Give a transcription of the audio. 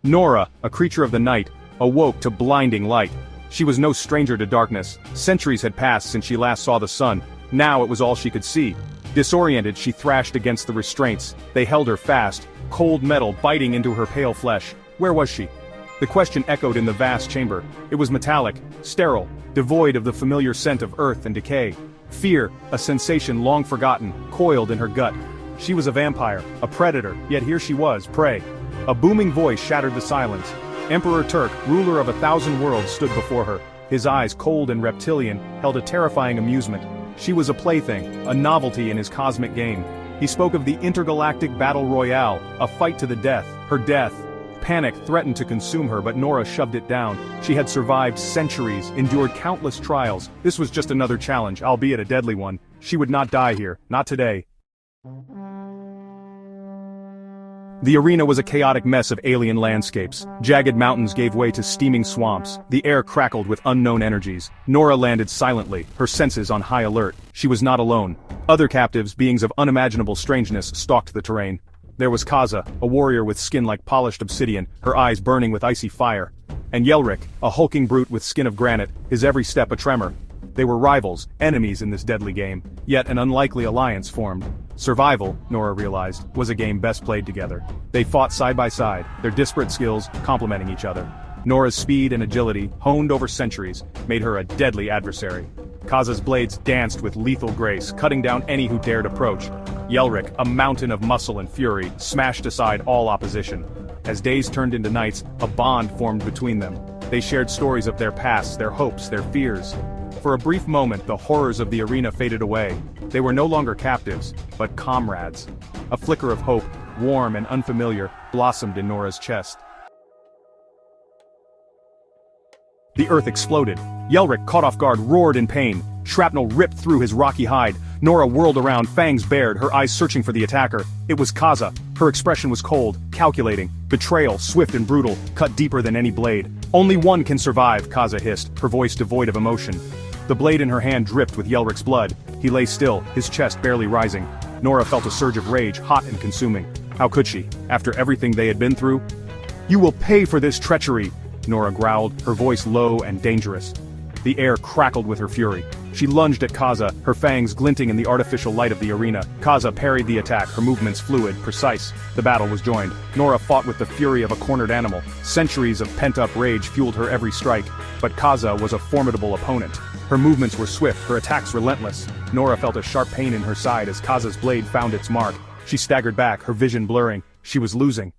Nora, a creature of the night, awoke to blinding light. She was no stranger to darkness. Centuries had passed since she last saw the sun. Now it was all she could see. Disoriented, she thrashed against the restraints. They held her fast, cold metal biting into her pale flesh. Where was she? The question echoed in the vast chamber. It was metallic, sterile, devoid of the familiar scent of earth and decay. Fear, a sensation long forgotten, coiled in her gut. She was a vampire, a predator, yet here she was, prey. A booming voice shattered the silence. Emperor Turk, ruler of 1,000 worlds, stood before her. His eyes, cold and reptilian, held a terrifying amusement. She was a plaything, a novelty in his cosmic game. He spoke of the intergalactic battle royale, a fight to the death, her death. Panic threatened to consume her, but Nora shoved it down. She had survived centuries, endured countless trials. This was just another challenge, albeit a deadly one. She would not die here, not today. The arena was a chaotic mess of alien landscapes. Jagged mountains gave way to steaming swamps. The air crackled with unknown energies. Nora landed silently, her senses on high alert. She was not alone. Other captives, beings of unimaginable strangeness, stalked the terrain. There was Kaza, a warrior with skin like polished obsidian, her eyes burning with icy fire. And Yelric, a hulking brute with skin of granite, his every step a tremor. They were rivals, enemies in this deadly game, yet an unlikely alliance formed. Survival, Nora realized, was a game best played together. They fought side by side, their disparate skills complementing each other. Nora's speed and agility, honed over centuries, made her a deadly adversary. Kaza's blades danced with lethal grace, cutting down any who dared approach. Yelric, a mountain of muscle and fury, smashed aside all opposition. As days turned into nights, a bond formed between them. They shared stories of their pasts, their hopes, their fears. For a brief moment, the horrors of the arena faded away. They were no longer captives, but comrades. A flicker of hope, warm and unfamiliar, blossomed in Nora's chest. The earth exploded. Yelric, caught off guard, roared in pain. Shrapnel ripped through his rocky hide. Nora whirled around, fangs bared, her eyes searching for the attacker. It was Kaza. Her expression was cold, calculating. Betrayal, swift and brutal, cut deeper than any blade. Only one can survive, Kaza hissed, her voice devoid of emotion. The blade in her hand dripped with Yelric's blood. He lay still, his chest barely rising. Nora felt a surge of rage, hot and consuming. How could she, after everything they had been through? "You will pay for this treachery," Nora growled, her voice low and dangerous. The air crackled with her fury. She lunged at Kaza, her fangs glinting in the artificial light of the arena. Kaza parried the attack, her movements fluid, precise. The battle was joined. Nora fought with the fury of a cornered animal. Centuries of pent-up rage fueled her every strike. But Kaza was a formidable opponent. Her movements were swift, her attacks relentless. Nora felt a sharp pain in her side as Kaza's blade found its mark. She staggered back, her vision blurring. She was losing.